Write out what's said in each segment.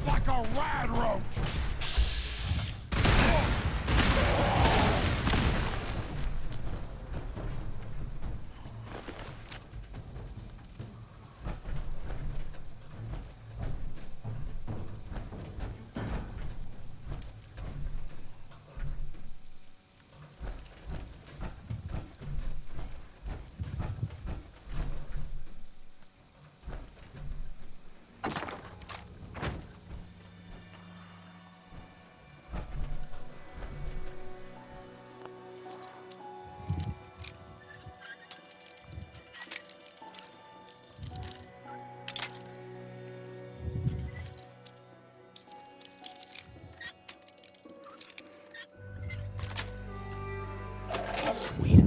like a rad roach! Sweet.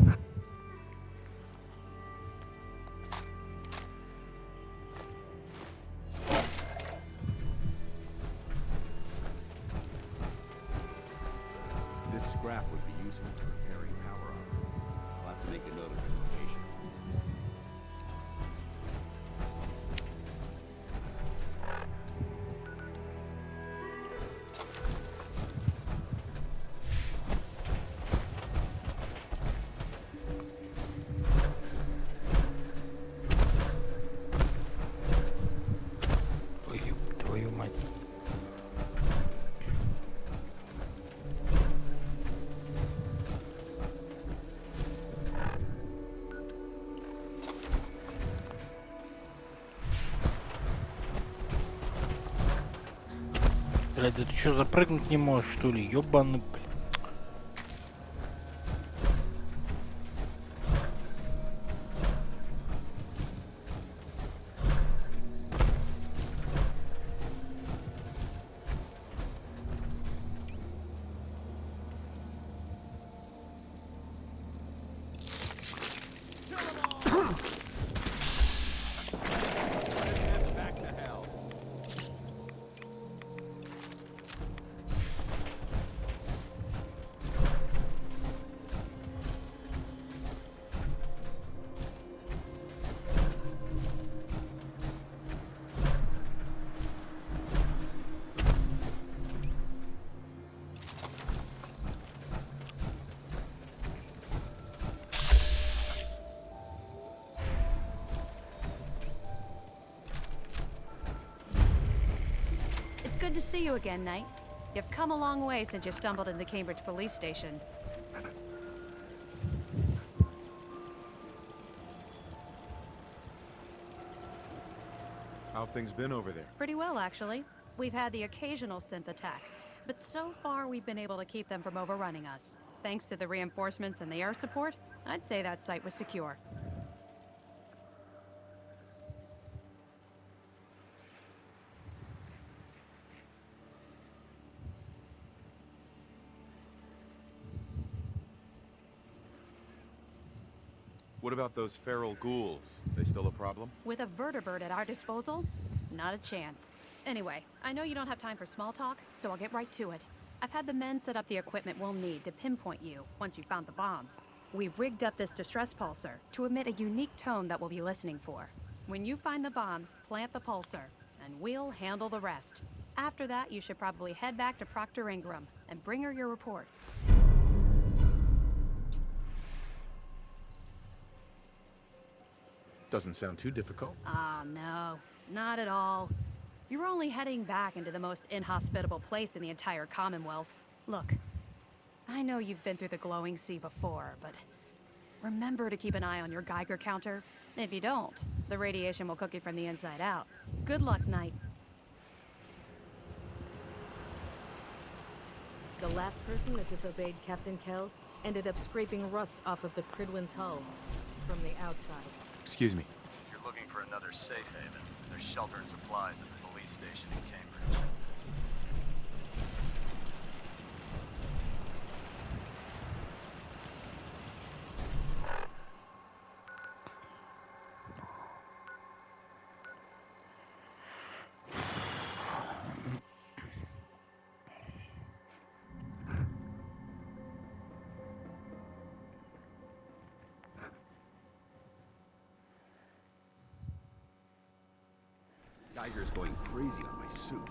This scrap would be useful for repairing power armor. I'll have to make a note of this location. Твою мать. Блядь, да ты что, запрыгнуть не можешь, что ли? Ёбаный, блядь. Back to hell. It's good to see you again, Knight. You've come a long way since you stumbled into the Cambridge police station. How have things been over there? Pretty well, actually. We've had the occasional synth attack, but so far we've been able to keep them from overrunning us. Thanks to the reinforcements and the air support, I'd say that site was secure. What about those feral ghouls? They still a problem? With a vertibird at our disposal? Not a chance. Anyway, I know you don't have time for small talk, so I'll get right to it. I've had the men set up the equipment we'll need to pinpoint you once you've found the bombs. We've rigged up this distress pulsar to emit a unique tone that we'll be listening for. When you find the bombs, plant the pulsar, and we'll handle the rest. After that, you should probably head back to Proctor Ingram and bring her your report. Doesn't sound too difficult. Ah, no. Not at all. You're only heading back into the most inhospitable place in the entire Commonwealth. Look, I know you've been through the glowing sea before, but remember to keep an eye on your Geiger counter. If you don't, the radiation will cook you from the inside out. Good luck, Knight. The last person that disobeyed Captain Kells ended up scraping rust off of the Prydwen's hull from the outside. Excuse me. If you're looking for another safe haven, there's shelter and supplies at the police station in Cambridge. Geiger's going crazy on my suit.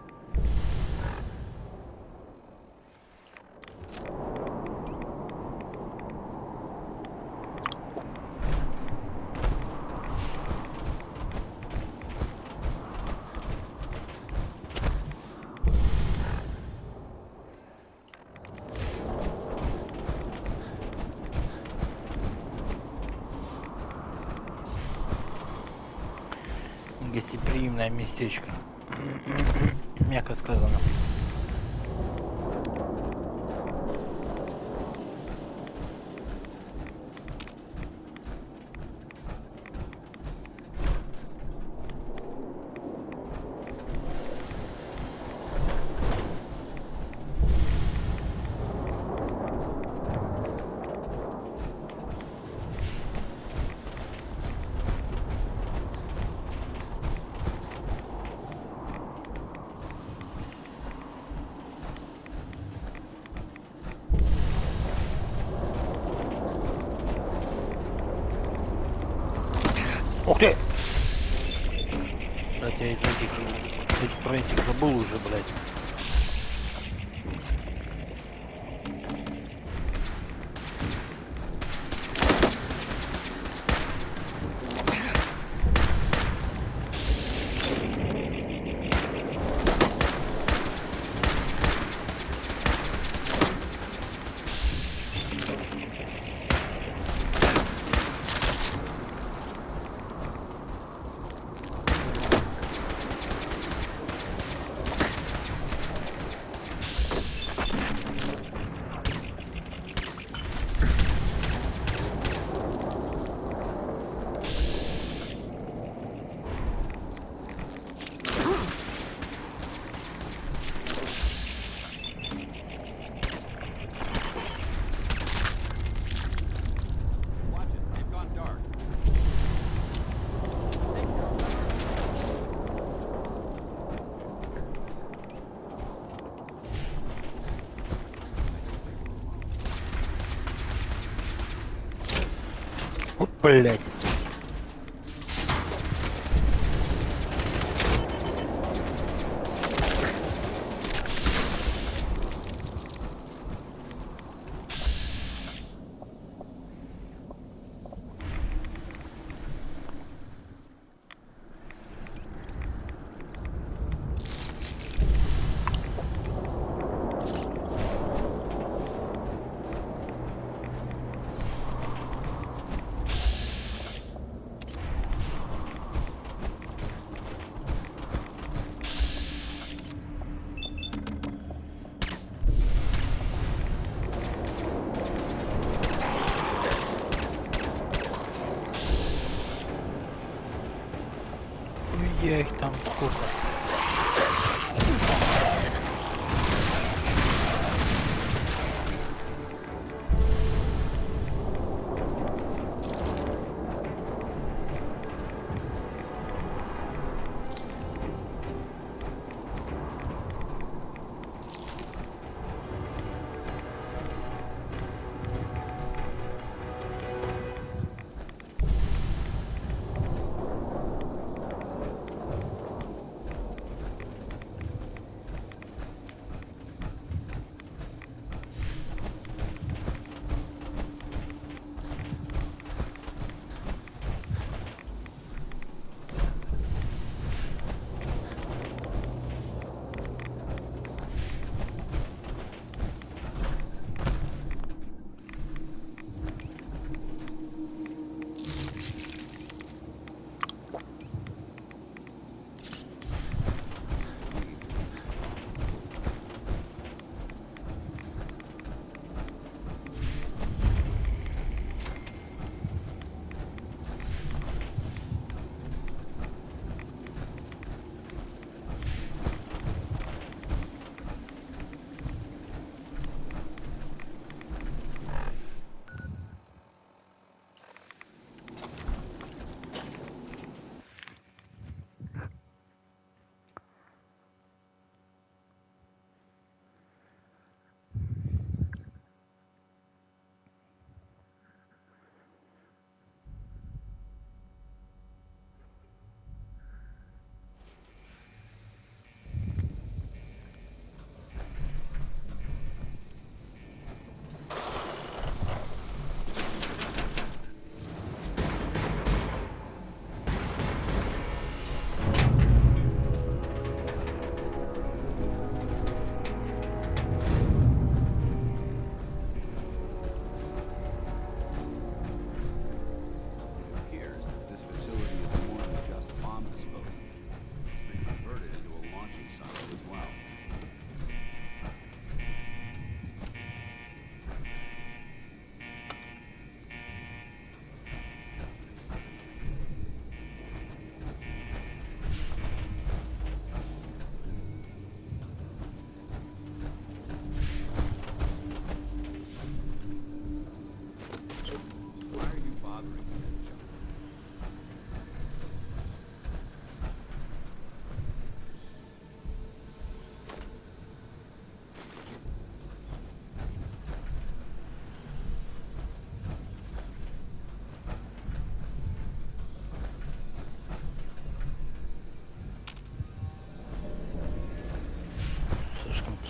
гостеприимное местечко. Мягко сказано. Ух ты! Блять, я про этих забыл уже, блять. Watch it. They've gone dark. О, блять. Я их там сколько?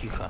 тихо.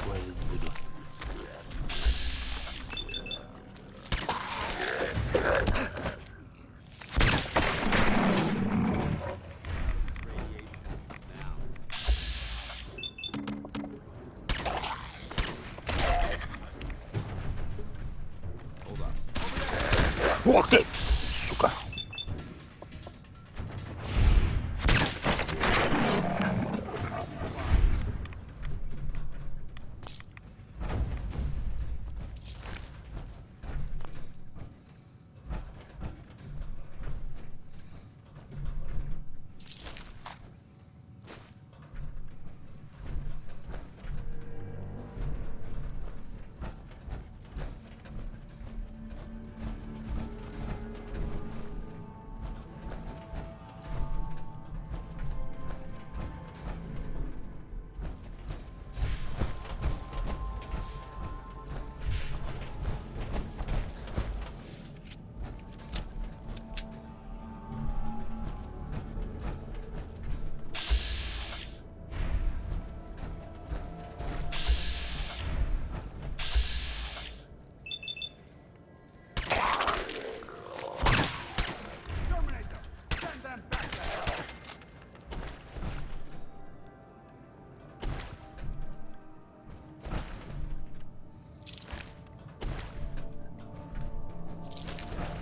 говорить буду. Ух ты! Сука!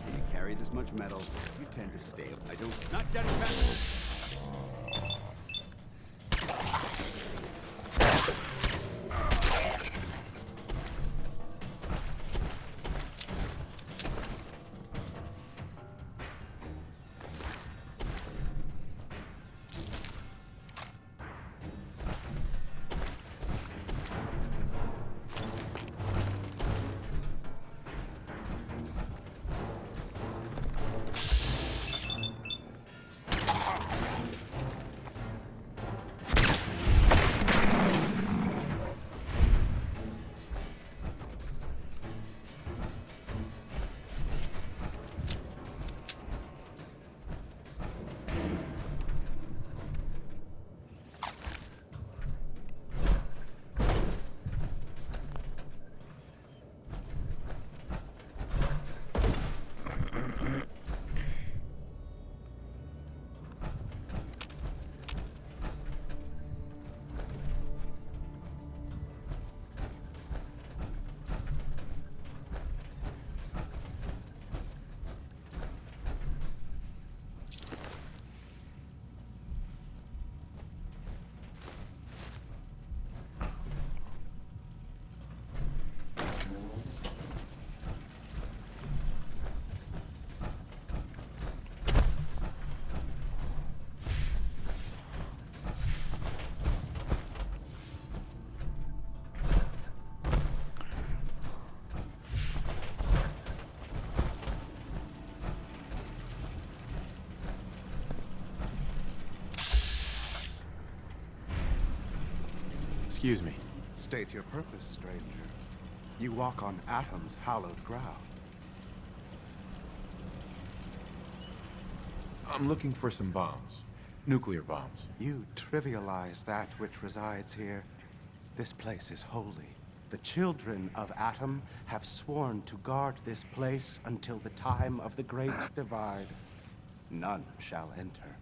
When you carry this much metal, you tend to stay. I don't. Not getting back. Excuse me. State your purpose, stranger. You walk on Atom's hallowed ground. I'm looking for some bombs. Nuclear bombs. You trivialize that which resides here. This place is holy. The children of Atom have sworn to guard this place until the time of the Great Divide. None shall enter.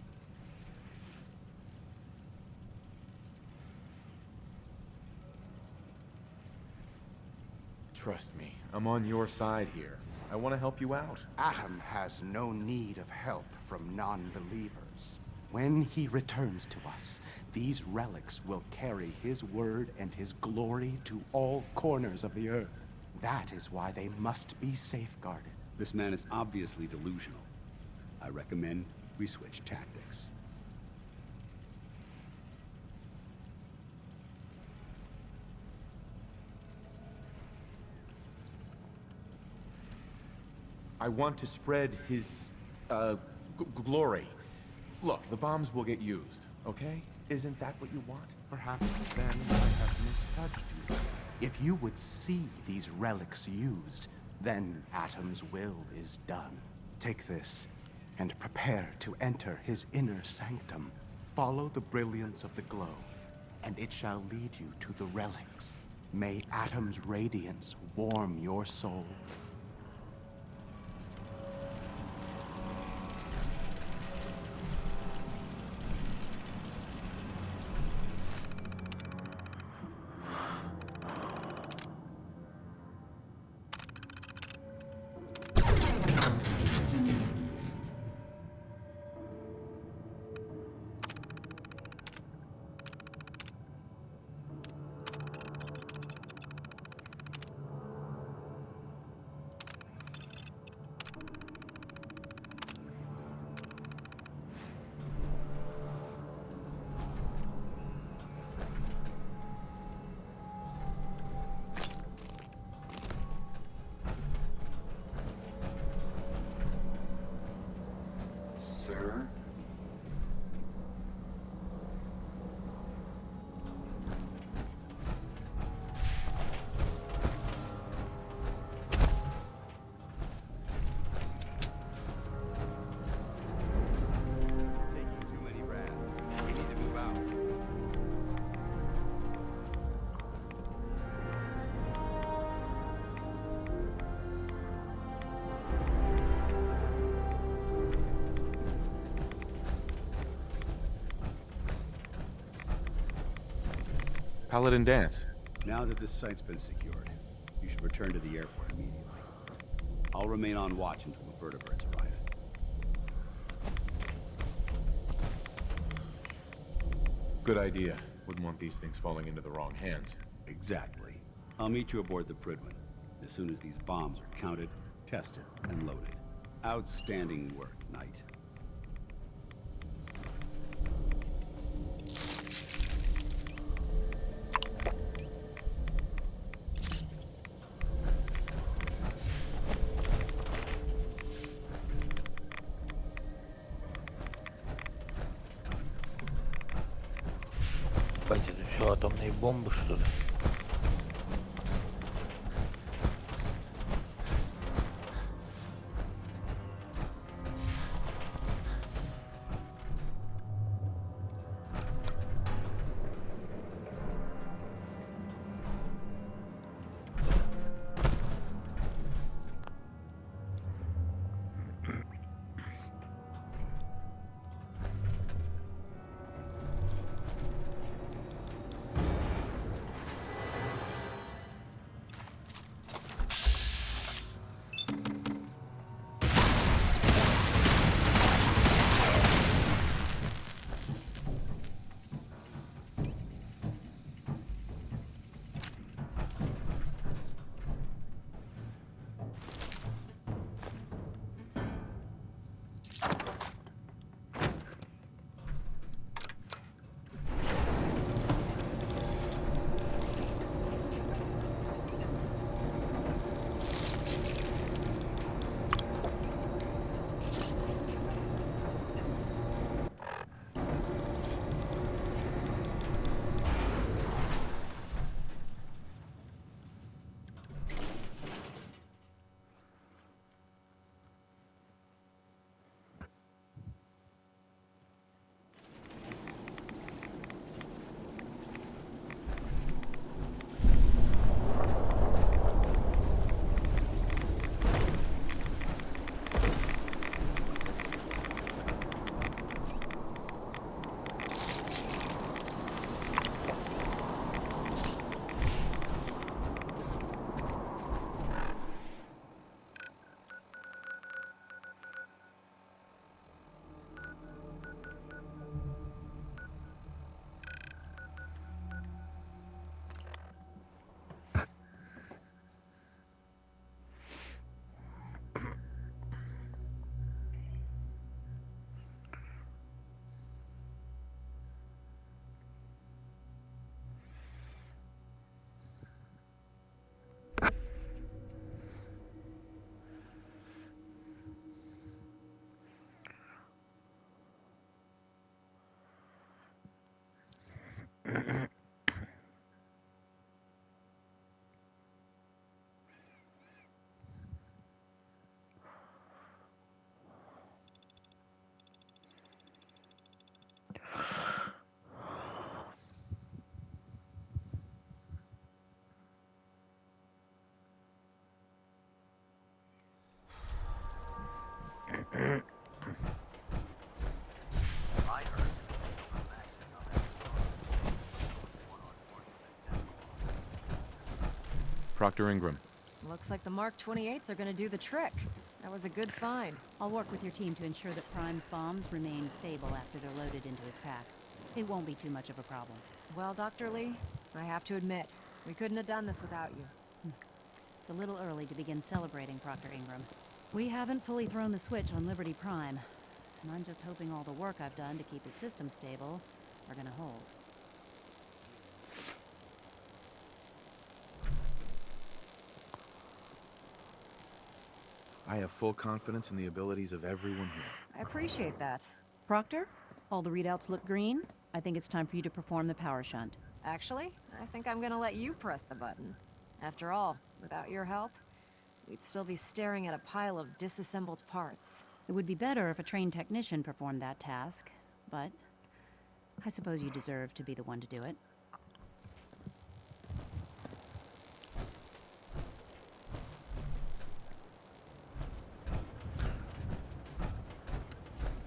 Trust me, I'm on your side here. I want to help you out. Atom has no need of help from non-believers. When he returns to us, these relics will carry his word and his glory to all corners of the earth. That is why they must be safeguarded. This man is obviously delusional. I recommend we switch tactics. I want to spread his, glory. Look, the bombs will get used, okay? Isn't that what you want? Perhaps then I have misjudged you. If you would see these relics used, then Atom's will is done. Take this, and prepare to enter his inner sanctum. Follow the brilliance of the glow, and it shall lead you to the relics. May Atom's radiance warm your soul. Sir? Taking too many rats. We need to move out. Paladin Dance. Now that this site's been secured, you should return to the airport immediately. I'll remain on watch until the vertebrates arrive. Good idea. Wouldn't want these things falling into the wrong hands. Exactly. I'll meet you aboard the Prydwen as soon as these bombs are counted, tested, and loaded. Outstanding work, Knight. Пойдет еще атомные бомбы, что ли? Proctor Ingram. Looks like the Mark 28s are gonna do the trick. That was a good find. I'll work with your team to ensure that Prime's bombs remain stable after they're loaded into his pack. It won't be too much of a problem. Well, Dr. Lee, I have to admit, we couldn't have done this without you. It's a little early to begin celebrating, Proctor Ingram. We haven't fully thrown the switch on Liberty Prime, and I'm just hoping all the work I've done to keep his system stable are gonna hold. I have full confidence in the abilities of everyone here. I appreciate that. Proctor, all the readouts look green. I think it's time for you to perform the power shunt. Actually, I think I'm gonna let you press the button. After all, without your help, we'd still be staring at a pile of disassembled parts. It would be better if a trained technician performed that task, but I suppose you deserve to be the one to do it.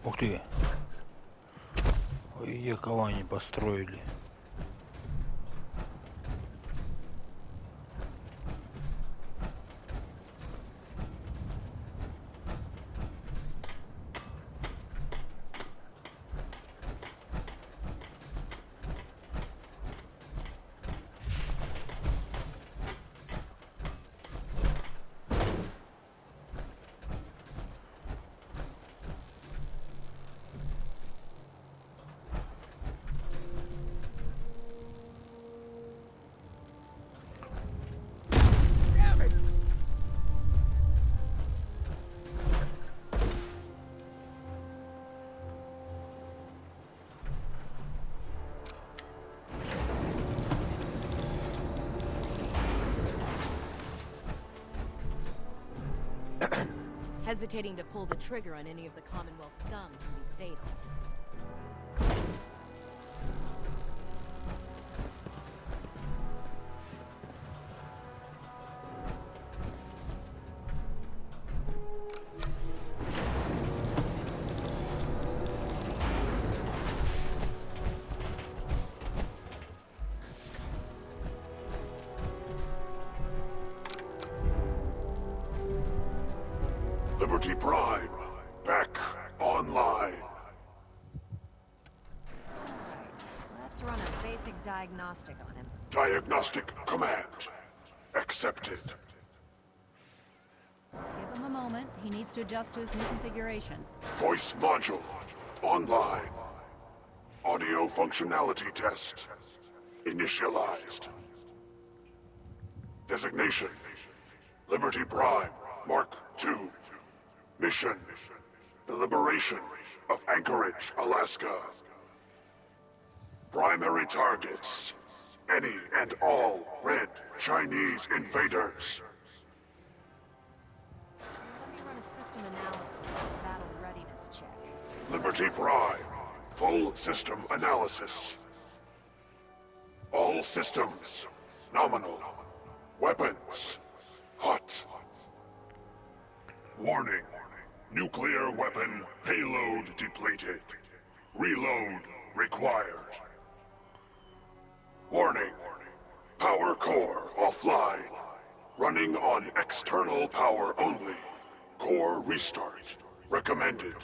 Ух ты. Ой, кого они построили. Hesitating to pull the trigger on any of the Commonwealth scum can be fatal. Liberty Prime, back online. Right, let's run a basic diagnostic on him. Diagnostic command accepted. Give him a moment. He needs to adjust to his new configuration. Voice module online. Audio functionality test initialized. Designation: Liberty Prime Mark II. Mission: the liberation of Anchorage, Alaska. Primary targets: any and all red Chinese invaders. Let me run a system analysis and battle readiness check. Liberty Prime, full system analysis. All systems nominal. Weapons hot. Warning. Nuclear weapon payload depleted. Reload required. Warning. Power core offline. Running on external power only. Core restart recommended.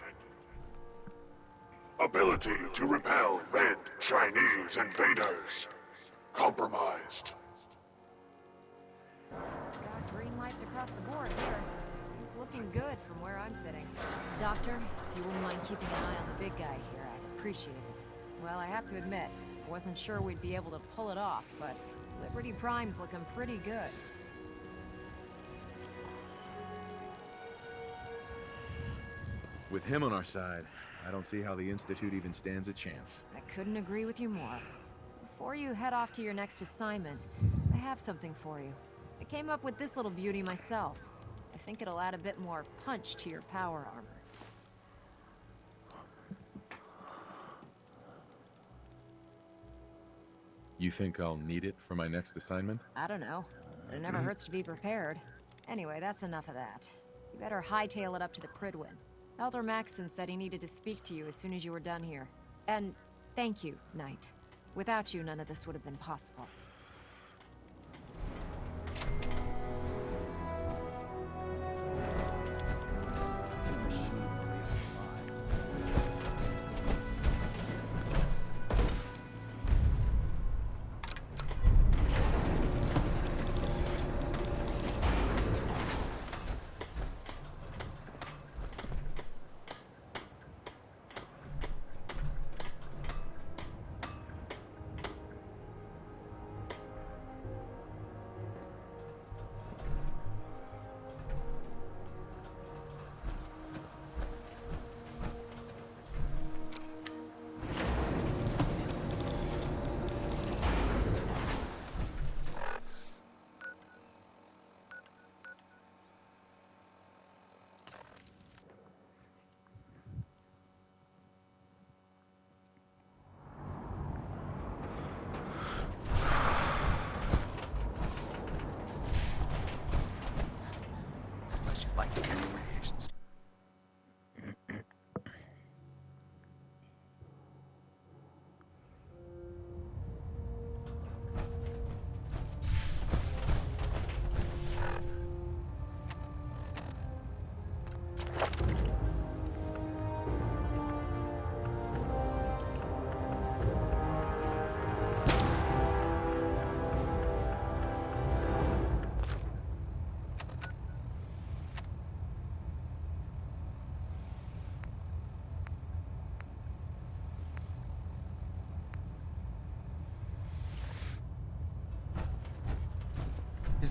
Ability to repel red Chinese invaders compromised. Got green lights across the board here. He's looking good from where I'm sitting. Doctor, if you wouldn't mind keeping an eye on the big guy here, I'd appreciate it. Well, I have to admit, wasn't sure we'd be able to pull it off, but Liberty Prime's looking pretty good. With him on our side, I don't see how the Institute even stands a chance. I couldn't agree with you more. Before you head off to your next assignment, I have something for you. I came up with this little beauty myself. I think it'll add a bit more punch to your power armor. You think I'll need it for my next assignment? I don't know. It never hurts to be prepared. Anyway, that's enough of that. You better hightail it up to the Prydwen. Elder Maxson said he needed to speak to you as soon as you were done here. And thank you, Knight. Without you, none of this would have been possible.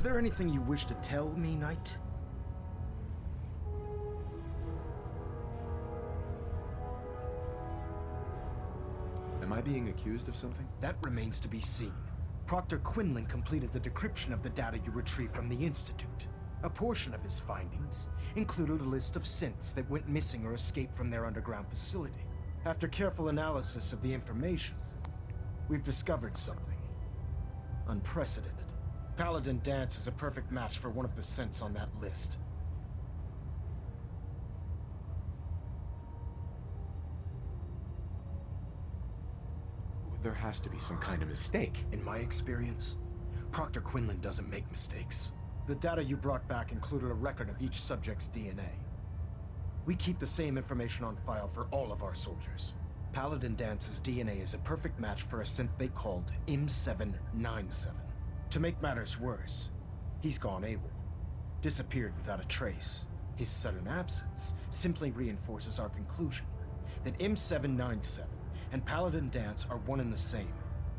Is there anything you wish to tell me, Knight? Am I being accused of something? That remains to be seen. Proctor Quinlan completed the decryption of the data you retrieved from the Institute. A portion of his findings included a list of synths that went missing or escaped from their underground facility. After careful analysis of the information, we've discovered something unprecedented. Paladin Danse is a perfect match for one of the synths on that list. There has to be some kind of mistake. In my experience, Proctor Quinlan doesn't make mistakes. The data you brought back included a record of each subject's DNA. We keep the same information on file for all of our soldiers. Paladin Danse's DNA is a perfect match for a synth they called M797. To make matters worse, he's gone AWOL. Disappeared without a trace. His sudden absence simply reinforces our conclusion that M797 and Paladin Danse are one and the same.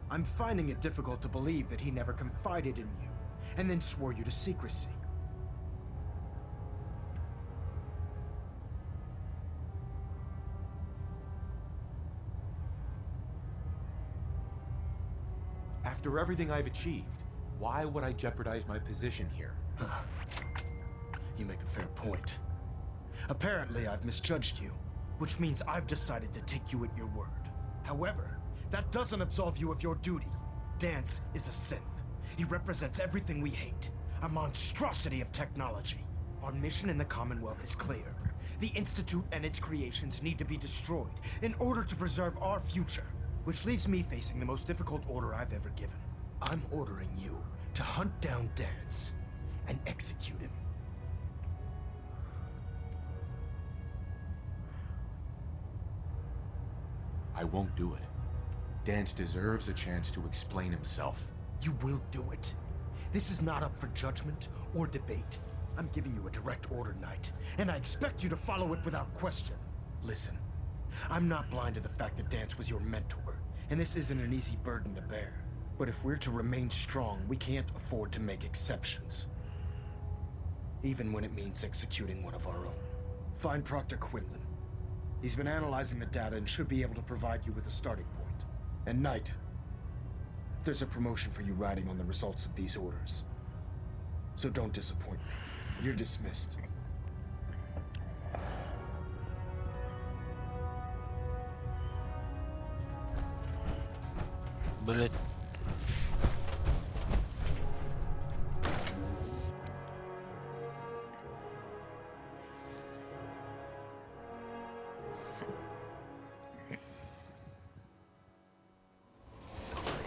I'm finding it difficult to believe that he never confided in you, and then swore you to secrecy. After everything I've achieved, why would I jeopardize my position here? You make a fair point. Apparently, I've misjudged you, which means I've decided to take you at your word. However, that doesn't absolve you of your duty. Danse is a synth. He represents everything we hate. A monstrosity of technology. Our mission in the Commonwealth is clear. The Institute and its creations need to be destroyed in order to preserve our future. Which leaves me facing the most difficult order I've ever given. I'm ordering you to hunt down Danse and execute him. I won't do it. Danse deserves a chance to explain himself. You will do it. This is not up for judgment or debate. I'm giving you a direct order, Knight, and I expect you to follow it without question. Listen, I'm not blind to the fact that Danse was your mentor, and this isn't an easy burden to bear. But if we're to remain strong, we can't afford to make exceptions. Even when it means executing one of our own. Find Proctor Quinlan. He's been analyzing the data and should be able to provide you with a starting point. And Knight, there's a promotion for you riding on the results of these orders. So don't disappoint me. You're dismissed. Блять.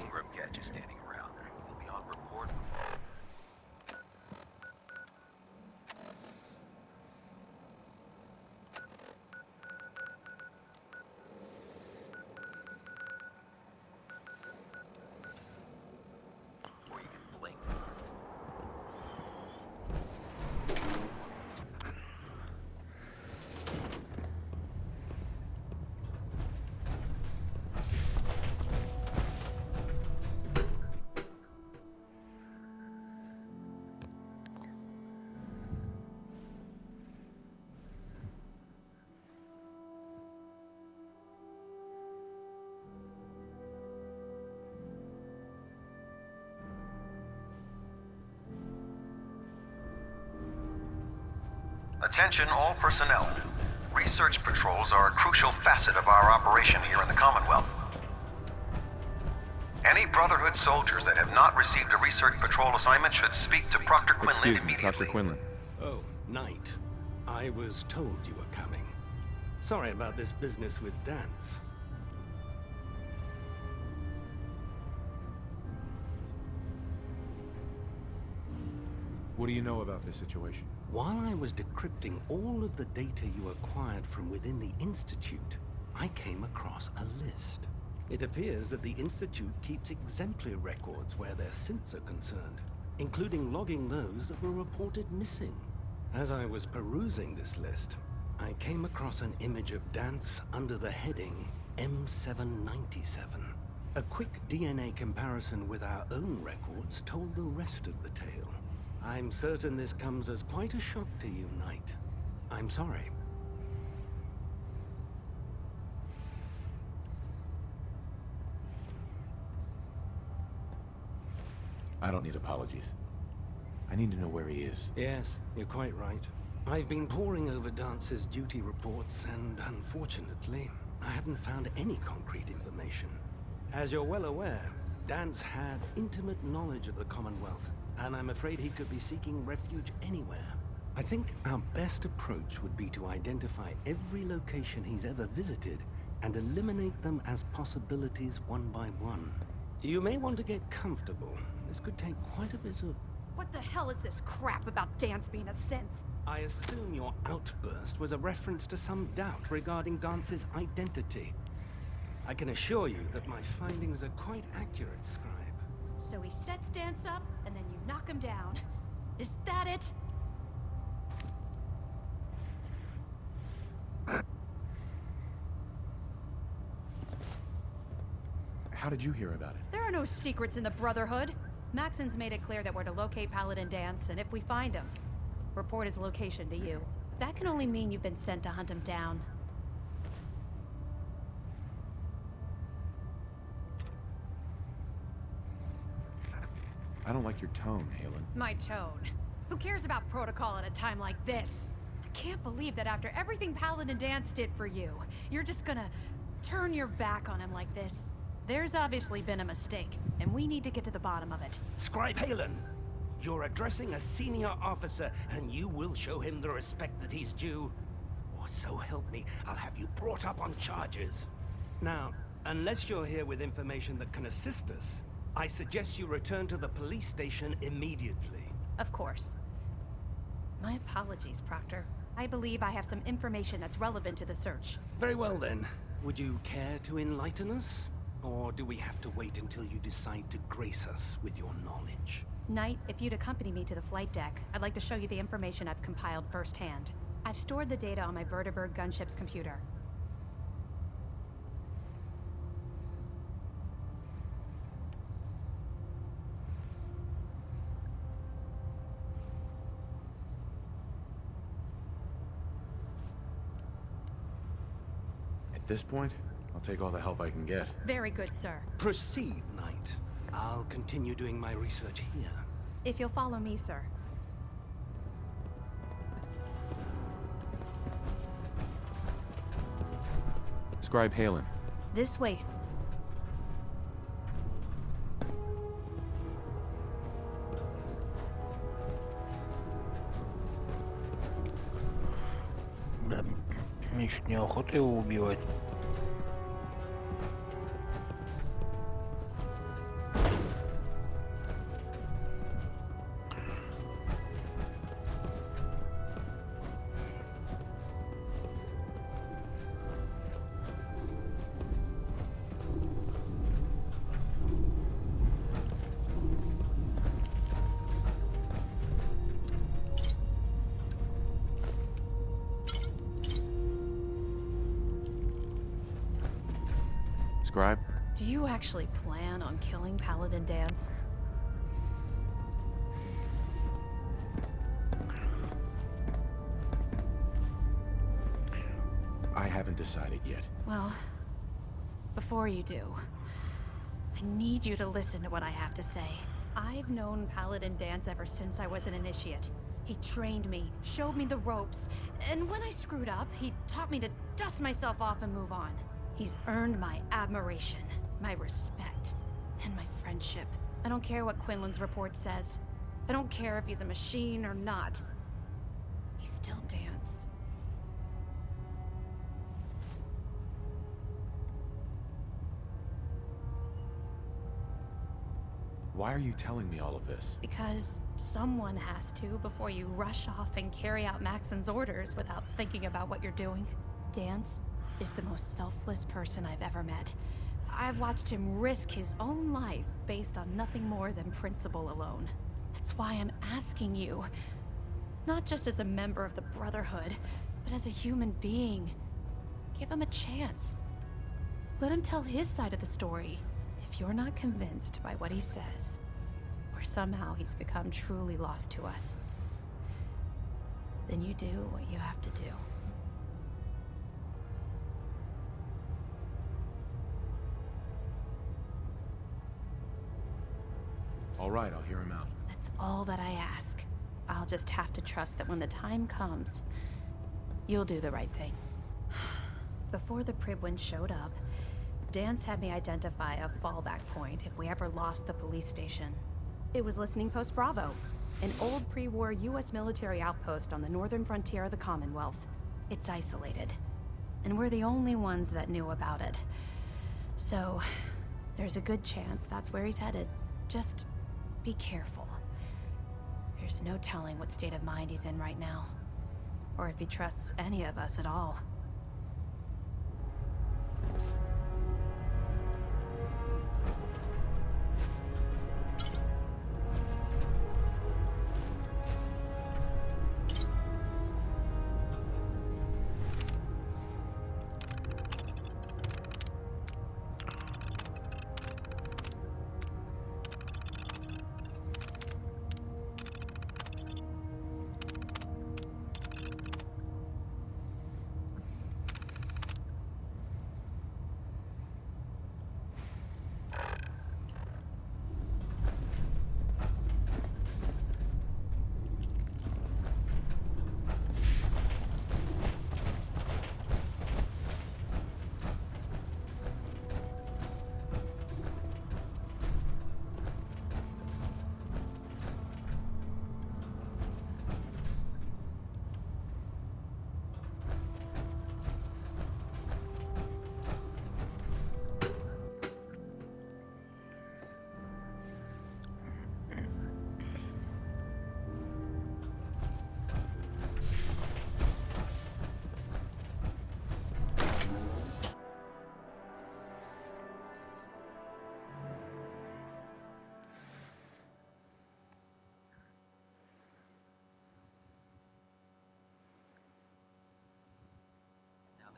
Ingram catch you standing around. We'll be on report before. Or you can blink. Attention all personnel. Research patrols are a crucial facet of our operation here in the Commonwealth. Any Brotherhood soldiers that have not received a research patrol assignment should speak to Proctor Quinlan Excuse me, immediately. Dr. Quinlan. Oh, Knight. I was told you were coming. Sorry about this business with Danse. What do you know about this situation? While I was decrypting all of the data you acquired from within the Institute, I came across a list. It appears that the Institute keeps exemplary records where their synths are concerned, including logging those that were reported missing. As I was perusing this list, I came across an image of Danse under the heading M797. A quick DNA comparison with our own records told the rest of the tale. I'm certain this comes as quite a shock to you, Knight. I'm sorry. I don't need apologies. I need to know where he is. Yes, you're quite right. I've been poring over Dance's duty reports, and unfortunately, I haven't found any concrete information. As you're well aware, Dance had intimate knowledge of the Commonwealth, and I'm afraid he could be seeking refuge anywhere. I think our best approach would be to identify every location he's ever visited and eliminate them as possibilities one by one. You may want to get comfortable. This could take quite a bit of... What the hell is this crap about Dance being a synth? I assume your outburst was a reference to some doubt regarding Dance's identity. I can assure you that my findings are quite accurate, Scribe. So he sets Dance up, and then you knock him down. Is that it? How did you hear about it? There are no secrets in the Brotherhood. Maxon's made it clear that we're to locate Paladin Dance, and if we find him, report his location to you. That can only mean you've been sent to hunt him down. I don't like your tone, Halen. My tone. Who cares about protocol at a time like this? I can't believe that after everything Paladin Dance did for you, you're just gonna turn your back on him like this. There's obviously been a mistake, and we need to get to the bottom of it. Scribe Halen, you're addressing a senior officer, and you will show him the respect that he's due. Or so help me, I'll have you brought up on charges. Now, unless you're here with information that can assist us, I suggest you return to the police station immediately. Of course. My apologies, Proctor. I believe I have some information that's relevant to the search. Very well then. Would you care to enlighten us? Or do we have to wait until you decide to grace us with your knowledge? Knight, if you'd accompany me to the flight deck, I'd like to show you the information I've compiled firsthand. I've stored the data on my Vertibird gunship's computer. At this point, I'll take all the help I can get. Very good, sir. Proceed, Knight. I'll continue doing my research here. If you'll follow me, sir. Scribe Halen. This way. Бля, мне чуть неохота его убивать. Scribe? Do you actually plan on killing Paladin Dance? I haven't decided yet. Well, before you do, I need you to listen to what I have to say. I've known Paladin Dance ever since I was an initiate. He trained me, showed me the ropes, and when I screwed up, he taught me to dust myself off and move on. He's earned my admiration, my respect, and my friendship. I don't care what Quinlan's report says. I don't care if he's a machine or not. He's still Dance. Why are you telling me all of this? Because someone has to before you rush off and carry out Maxon's orders without thinking about what you're doing. Dance is the most selfless person I've ever met. I've watched him risk his own life based on nothing more than principle alone. That's why I'm asking you, not just as a member of the Brotherhood, but as a human being. Give him a chance. Let him tell his side of the story. If you're not convinced by what he says, or somehow he's become truly lost to us, then you do what you have to do. All right, I'll hear him out. That's all that I ask. I'll just have to trust that when the time comes, you'll do the right thing. Before the Prydwen showed up, Dan's had me identify a fallback point if we ever lost the police station. It was Listening Post Bravo, an old pre-war US military outpost on the northern frontier of the Commonwealth. It's isolated, and we're the only ones that knew about it. So, there's a good chance that's where he's headed. Just be careful. There's no telling what state of mind he's in right now, or if he trusts any of us at all.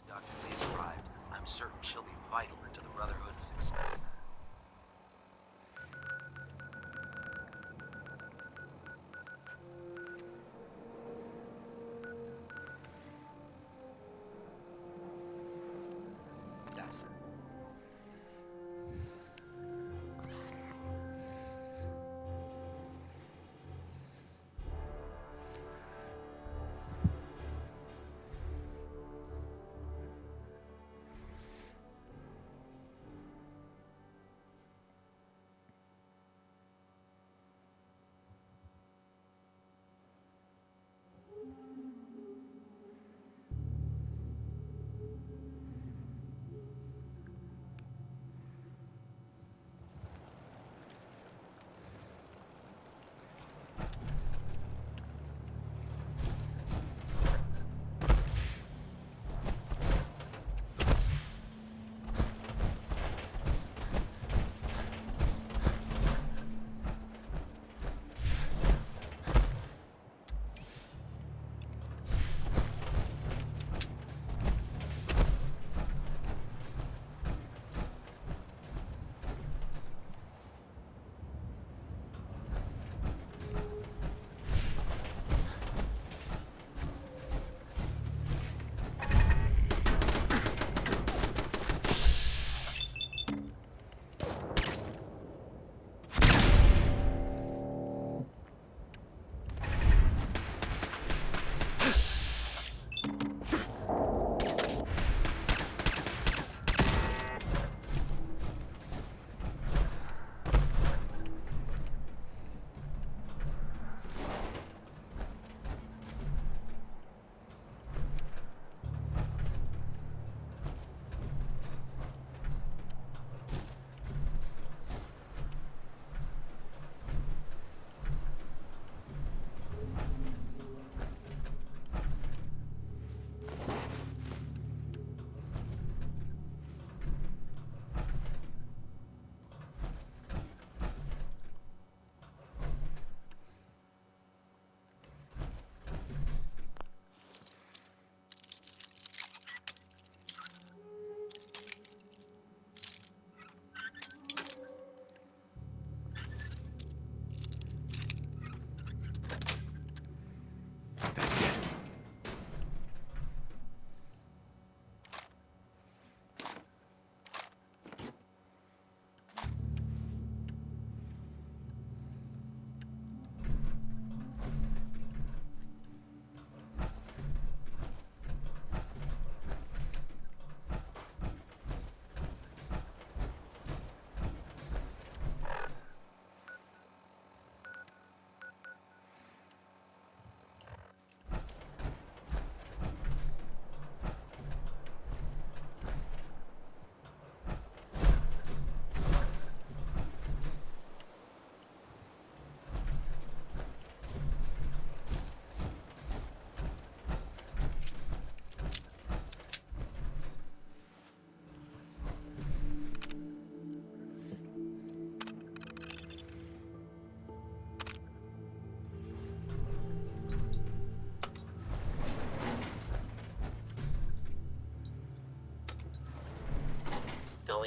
Dr. Lee's arrived. I'm certain she'll be vital to the Brotherhood's success. That's it.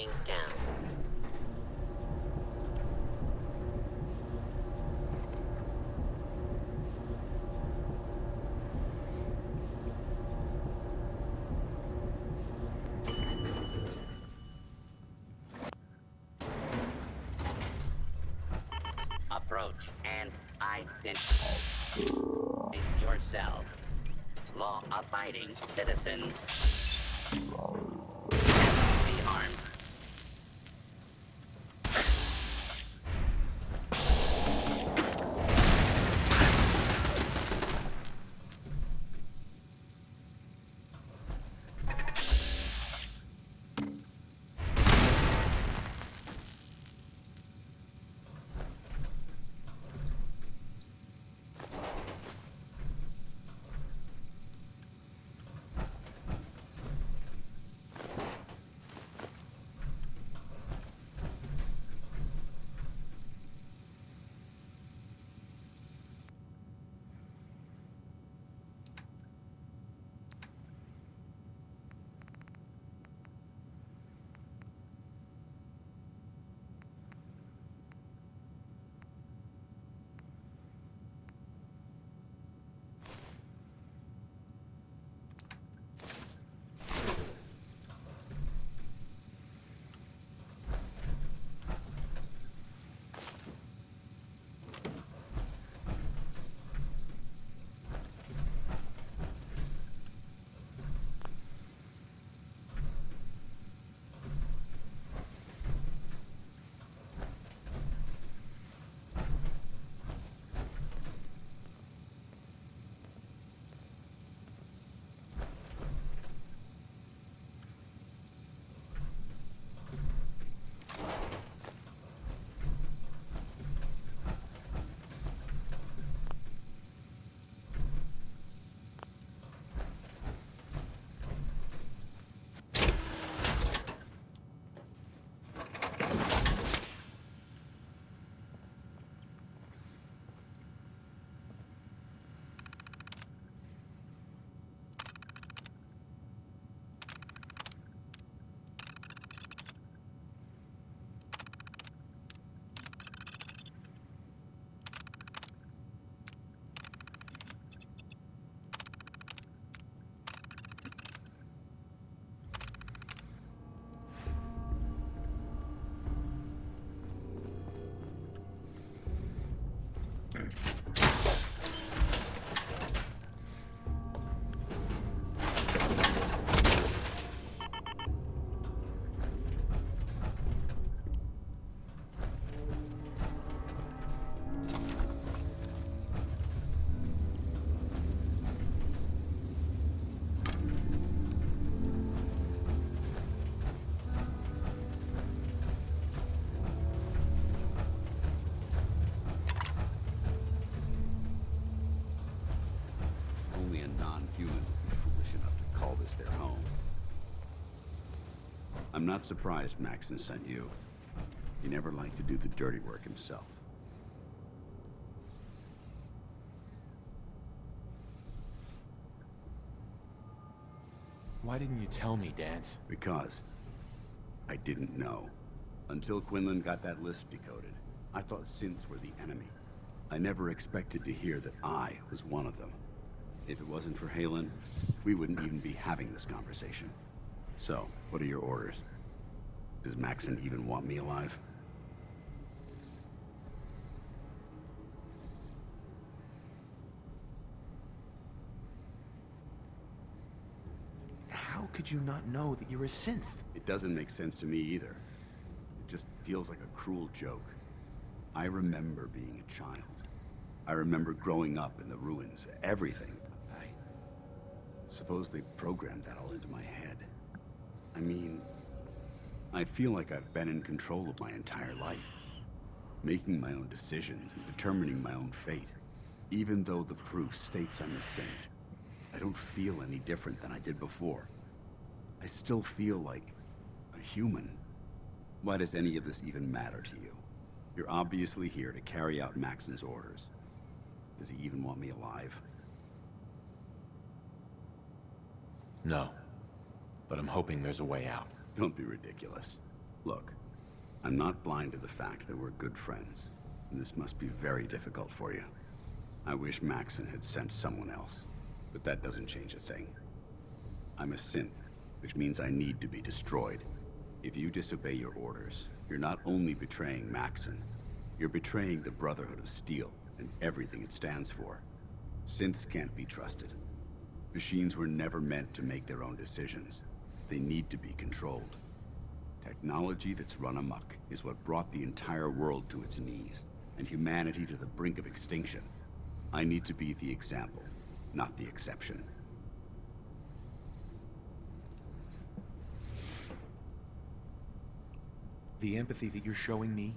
going down. Approach and identify yourself. Law-abiding citizens. Be armed. Their home. I'm not surprised Maxson sent you. He never liked to do the dirty work himself. Why didn't you tell me, Danse? Because I didn't know. Until Quinlan got that list decoded, I thought synths were the enemy. I never expected to hear that I was one of them. If it wasn't for Haylen, we wouldn't even be having this conversation. So, what are your orders? Does Maxson even want me alive? How could you not know that you're a synth? It doesn't make sense to me either. It just feels like a cruel joke. I remember being a child. I remember growing up in the ruins, everything. Suppose they programmed that all into my head. I mean, I feel like I've been in control of my entire life. Making my own decisions and determining my own fate. Even though the proof states I'm a saint, I don't feel any different than I did before. I still feel like a human. Why does any of this even matter to you? You're obviously here to carry out Maxson's orders. Does he even want me alive? No. But I'm hoping there's a way out. Don't be ridiculous. Look, I'm not blind to the fact that we're good friends, and this must be very difficult for you. I wish Maxon had sent someone else, but that doesn't change a thing. I'm a synth, which means I need to be destroyed. If you disobey your orders, you're not only betraying Maxon, you're betraying the Brotherhood of Steel and everything it stands for. Synths can't be trusted. Machines were never meant to make their own decisions. They need to be controlled. Technology that's run amok is what brought the entire world to its knees, and humanity to the brink of extinction. I need to be the example, not the exception. The empathy that you're showing me,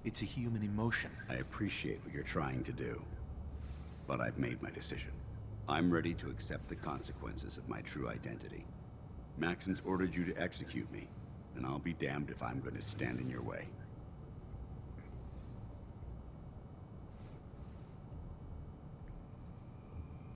it's a human emotion. I appreciate what you're trying to do, but I've made my decision. I'm ready to accept the consequences of my true identity. Maxon's ordered you to execute me, and I'll be damned if I'm going to stand in your way.